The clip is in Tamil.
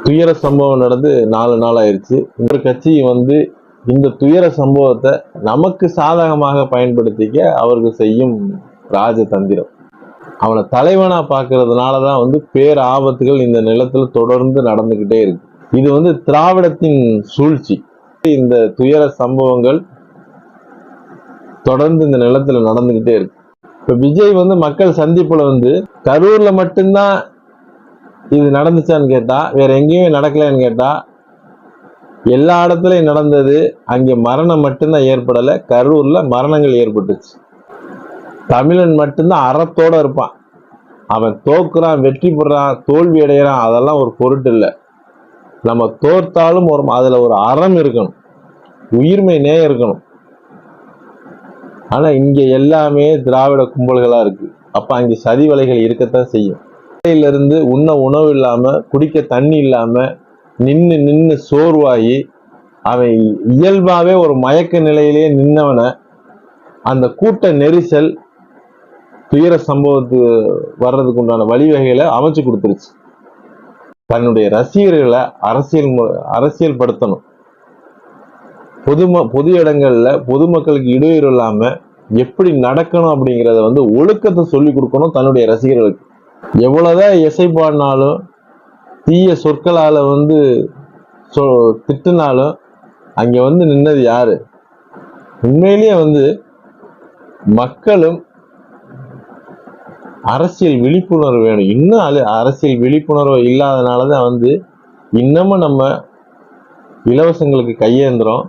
துயர சம்பவம் நடந்து 4 நாள் ஆயிடுச்சு. இந்த கட்சி இந்த துயர சம்பவத்தை நமக்கு சாதகமாக பயன்படுத்திக்க அவர்கள் செய்யும் ராஜதந்திரம். அவனை தலைவனா பார்க்கறதுனாலதான் பேர் ஆபத்துகள் இந்த நிலத்துல தொடர்ந்து நடந்துகிட்டே இருக்கு. இது திராவிடத்தின் சூழ்ச்சி. இந்த துயர சம்பவங்கள் தொடர்ந்து இந்த நிலத்துல நடந்துகிட்டே இருக்கு. இப்ப விஜய் மக்கள் சந்திப்புல கரூர்ல மட்டும்தான் இது நடந்துச்சான்னு கேட்டா, வேற எங்கேயுமே நடக்கலன்னு கேட்டா, எல்லா இடத்துலயும் நடந்தது. அங்கே மரணம் மட்டும்தான் ஏற்படல, கரூர்ல மரணங்கள் ஏற்பட்டுச்சு. தமிழன் மட்டும்தான் அறத்தோட இருப்பான். அவன் தோக்குறான், வெற்றி பெறான், தோல்வி அடைகிறான், அதெல்லாம் ஒரு பொருட்டு இல்லை. நம்ம தோற்றாலும் அதுல ஒரு அறம் இருக்கணும், உயிர்மை நேயம் இருக்கணும். ஆனா இங்க எல்லாமே திராவிட கும்பல்களா இருக்கு. அப்ப அங்க சதி வலைகள் இருக்கத்தான் செய்யும். இருந்து உண்ண உணவு இல்லாம, குடிக்க தண்ணி இல்லாம, நின்னு சோர்வாகி அவன் இயல்பாவே ஒரு மயக்க நிலையிலேயே நின்னவனை அந்த கூட்ட நெரிசல் துயர சம்பவத்துக்கு வர்றதுக்கு உண்டான வழிவகைகளை அமைச்சு கொடுத்துருச்சு. தன்னுடைய ரசிகர்களை அரசியல் படுத்தணும். பொது இடங்கள்ல பொதுமக்களுக்கு இடையூறு இல்லாம எப்படி நடக்கணும் அப்படிங்கிறத ஒழுக்கத்தை சொல்லி கொடுக்கணும் தன்னுடைய ரசிகர்களுக்கு. எவ்வளவுதான் இசை பாடினாலும், தீய சொற்களால திட்டினாலும் அங்க நின்னது யாரு? உண்மையிலேயே மக்களும் அரசியல் விழிப்புணர்வு வேணும். இன்னும் அரசியல் விழிப்புணர்வு இல்லாதனாலதான் இன்னமும் நம்ம இலவசங்களுக்கு கையேந்திரம்.